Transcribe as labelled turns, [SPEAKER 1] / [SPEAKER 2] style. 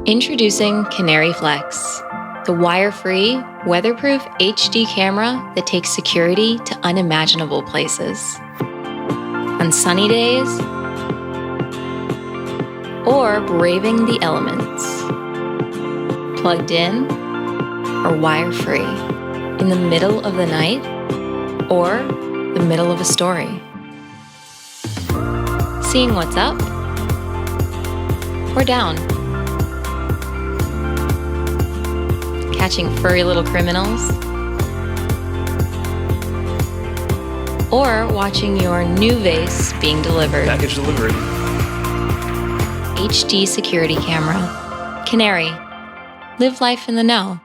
[SPEAKER 1] Introducing Canary Flex, the wire-free, weatherproof HD camera that takes security to unimaginable places. On sunny days, or braving the elements. Plugged in, or wire-free, in the middle of the night, or the middle of a story. Seeing what's up, or down. Catching furry little criminals, or watching your new vase being delivered.
[SPEAKER 2] Package delivered.
[SPEAKER 1] HD security camera. Canary. Live life in the know.